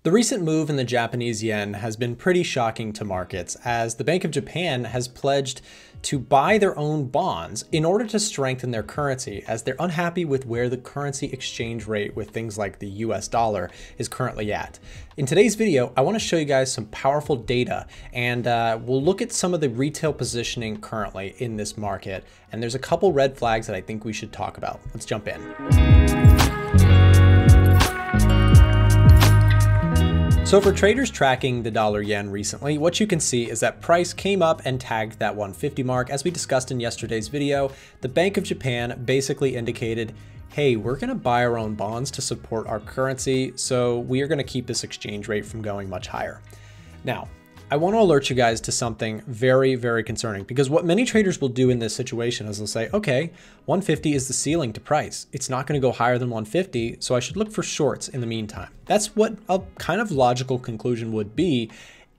The recent move in the Japanese yen has been pretty shocking to markets, as the Bank of Japan has pledged to buy their own bonds in order to strengthen their currency, as they're unhappy with where the currency exchange rate with things like the US dollar is currently at. In today's video, I want to show you guys some powerful data, and we'll look at some of the retail positioning currently in this market. And there's a couple red flags that I think we should talk about. Let's jump in. So for traders tracking the dollar yen recently, what you can see is that price came up and tagged that 150 mark. As we discussed in yesterday's video, the Bank of Japan basically indicated, hey, we're going to buy our own bonds to support our currency, so we are going to keep this exchange rate from going much higher. Now, I want to alert you guys to something very, very concerning, because what many traders will do in this situation is they'll say, okay, 150 is the ceiling to price. It's not going to go higher than 150, so I should look for shorts in the meantime. That's what a kind of logical conclusion would be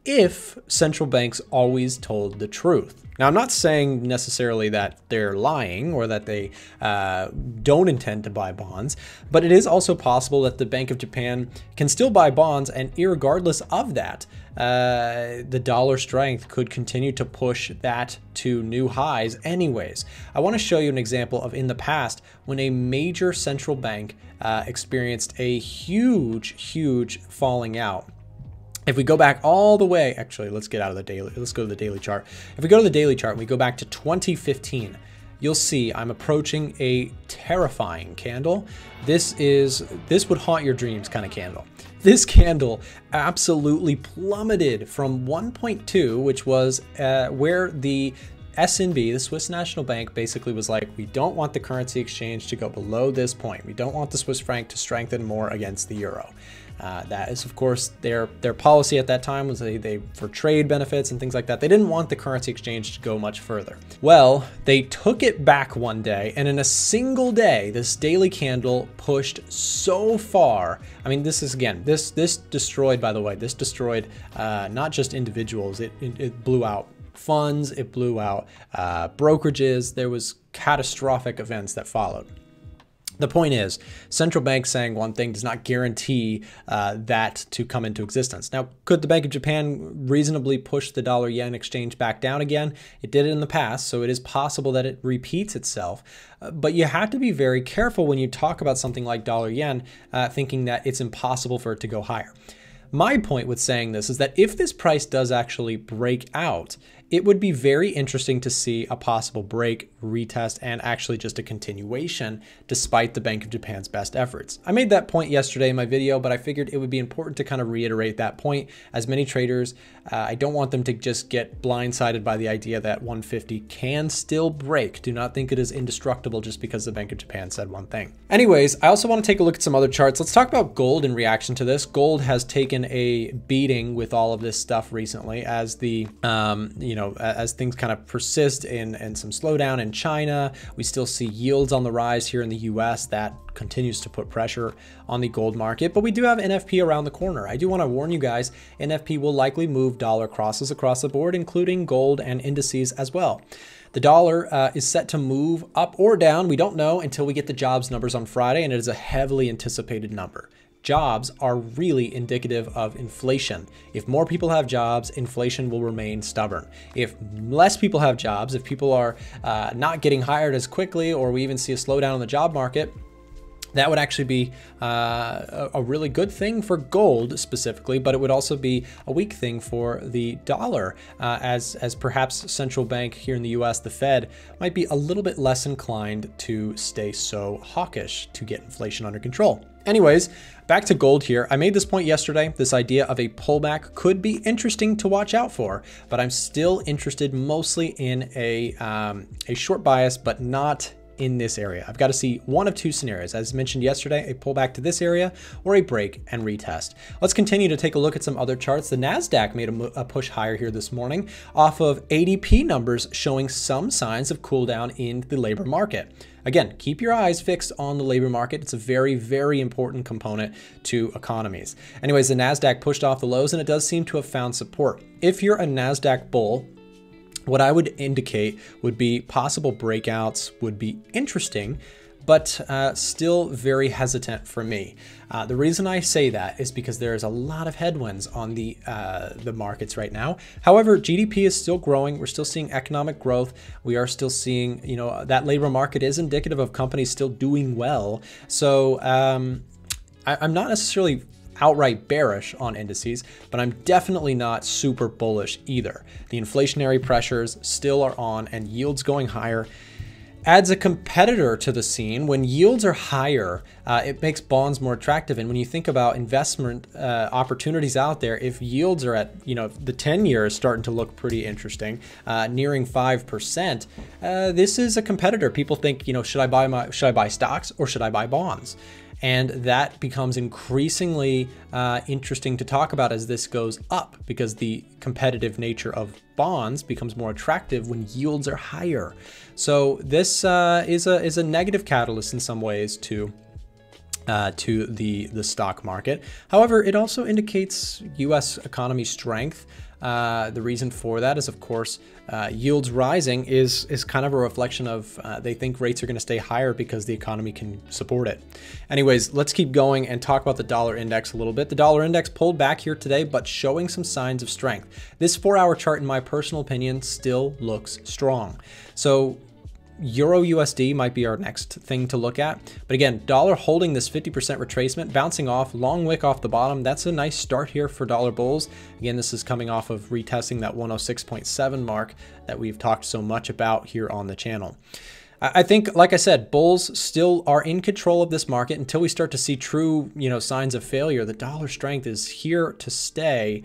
if central banks always told the truth. Now, I'm not saying necessarily that they're lying or that they don't intend to buy bonds, but it is also possible that the Bank of Japan can still buy bonds, and irregardless of that, the dollar strength could continue to push that to new highs anyways. I want to show you an example of in the past when a major central bank experienced a huge falling out. If we go back all the way, actually, let's get out of the daily. Let's go to the daily chart. If we go to the daily chart and we go back to 2015, you'll see I'm approaching a terrifying candle. This would haunt your dreams kind of candle. This candle absolutely plummeted from 1.2, which was where the SNB, the Swiss National Bank, basically was like, we don't want the currency exchange to go below this point. We don't want the Swiss franc to strengthen more against the euro. That is, of course, their policy at that time was they for trade benefits and things like that. They didn't want the currency exchange to go much further. Well, they took it back one day, and in a single day, this daily candle pushed so far. I mean, this is, again, this destroyed, by the way, this destroyed not just individuals. It blew out funds, it blew out brokerages. There was catastrophic events that followed. The point is, central banks saying one thing does not guarantee that to come into existence. Now, could the Bank of Japan reasonably push the dollar-yen exchange back down again? It did it in the past, so it is possible that it repeats itself. But you have to be very careful when you talk about something like dollar-yen, thinking that it's impossible for it to go higher. My point with saying this is that if this price does actually break out, it would be very interesting to see a possible break, retest, and actually just a continuation despite the Bank of Japan's best efforts. I made that point yesterday in my video, but I figured it would be important to kind of reiterate that point, as many traders, I don't want them to just get blindsided by the idea that 150 can still break. Do not think it is indestructible just because the Bank of Japan said one thing. Anyways, I also want to take a look at some other charts. Let's talk about gold in reaction to this. Gold has taken a beating with all of this stuff recently as the, as things kind of persist and some slowdown in China. We still see yields on the rise here in the US. That continues to put pressure on the gold market, but we do have NFP around the corner. I do want to warn you guys, NFP will likely move dollar crosses across the board, including gold and indices as well. The dollar is set to move up or down. We don't know until we get the jobs numbers on Friday, and it is a heavily anticipated number. Jobs are really indicative of inflation. If more people have jobs, inflation will remain stubborn. If less people have jobs, if people are not getting hired as quickly, or we even see a slowdown in the job market, that would actually be a really good thing for gold specifically, but it would also be a weak thing for the dollar, as perhaps central bank here in the US, the Fed, might be a little bit less inclined to stay so hawkish to get inflation under control. Anyways, back to gold here. I made this point yesterday. This idea of a pullback could be interesting to watch out for, but I'm still interested mostly in a short bias, but not in this area. I've got to see one of two scenarios. As mentioned yesterday, a pullback to this area or a break and retest. Let's continue to take a look at some other charts. The NASDAQ made a push higher here this morning off of ADP numbers showing some signs of cool down in the labor market. Again, keep your eyes fixed on the labor market. It's a very, very important component to economies. Anyways, the NASDAQ pushed off the lows, and it does seem to have found support. If you're a NASDAQ bull, what I would indicate would be possible breakouts would be interesting, but still very hesitant for me. The reason I say that is because there is a lot of headwinds on the markets right now. However, GDP is still growing. We're still seeing economic growth. We are still seeing, that labor market is indicative of companies still doing well. So I'm not necessarily outright bearish on indices, but I'm definitely not super bullish either. The inflationary pressures still are on, and yields going higher adds a competitor to the scene. When yields are higher, it makes bonds more attractive. And when you think about investment opportunities out there, if yields are at, the 10-year is starting to look pretty interesting, nearing 5%, this is a competitor. People think, should I buy stocks or should I buy bonds? And that becomes increasingly interesting to talk about as this goes up, because the competitive nature of bonds becomes more attractive when yields are higher. So this is a negative catalyst in some ways to the stock market. However, it also indicates U.S. economy strength. The reason for that is, of course, yields rising is kind of a reflection of they think rates are going to stay higher because the economy can support it. Anyways, let's keep going and talk about the dollar index a little bit. The dollar index pulled back here today, but showing some signs of strength. This 4-hour chart, in my personal opinion, still looks strong. So Euro USD might be our next thing to look at. But again, dollar holding this 50% retracement, bouncing off, long wick off the bottom. That's a nice start here for dollar bulls. Again, this is coming off of retesting that 106.7 mark that we've talked so much about here on the channel. I think, like I said, bulls still are in control of this market until we start to see true, signs of failure. The dollar strength is here to stay.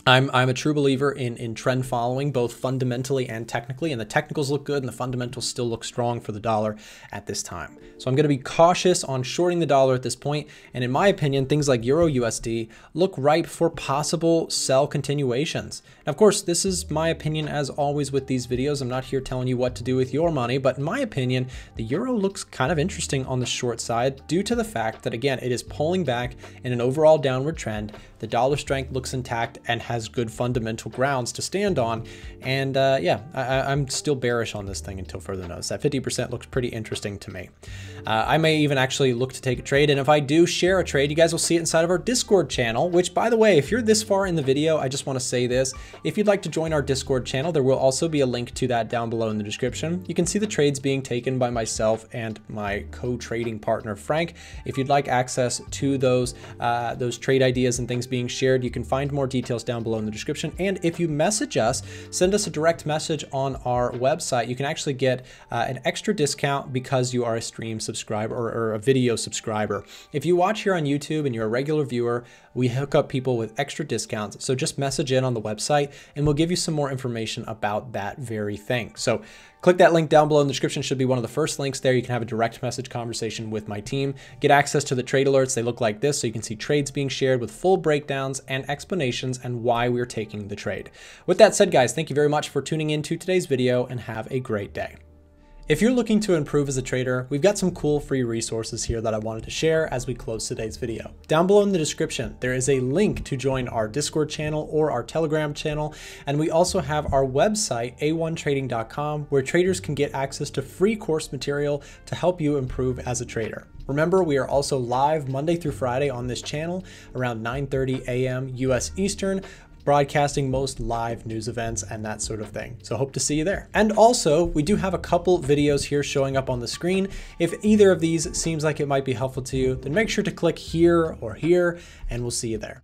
I'm a true believer in trend following, both fundamentally and technically, and the technicals look good and the fundamentals still look strong for the dollar at this time. So I'm going to be cautious on shorting the dollar at this point. And in my opinion, things like Euro USD look ripe for possible sell continuations. Now, of course, this is my opinion as always with these videos. I'm not here telling you what to do with your money, but in my opinion, the euro looks kind of interesting on the short side due to the fact that, again, it is pulling back in an overall downward trend. The dollar strength looks intact and has good fundamental grounds to stand on. And I'm still bearish on this thing until further notice. That 50% looks pretty interesting to me. I may even actually look to take a trade. And if I do share a trade, you guys will see it inside of our Discord channel, which, by the way, if you're this far in the video, I just want to say this. If you'd like to join our Discord channel, there will also be a link to that down below in the description. You can see the trades being taken by myself and my co-trading partner, Frank. If you'd like access to those trade ideas and things being shared, you can find more details down below in the description. And if you message us, send us a direct message on our website, you can actually get an extra discount because you are a stream subscriber or a video subscriber. If you watch here on YouTube and you're a regular viewer, we hook up people with extra discounts. So just message in on the website and we'll give you some more information about that very thing. So click that link down below in the description. Should be one of the first links there. You can have a direct message conversation with my team. Get access to the trade alerts. They look like this, so you can see trades being shared with full breakdowns and explanations and why we're taking the trade. With that said, guys, thank you very much for tuning into today's video and have a great day. If you're looking to improve as a trader, we've got some cool free resources here that I wanted to share as we close today's video. Down below in the description, there is a link to join our Discord channel or our Telegram channel. And we also have our website, a1trading.com, where traders can get access to free course material to help you improve as a trader. Remember, we are also live Monday through Friday on this channel around 9:30 a.m. US Eastern, broadcasting most live news events and that sort of thing. So hope to see you there. And also, we do have a couple videos here showing up on the screen. If either of these seems like it might be helpful to you, then make sure to click here or here, and we'll see you there.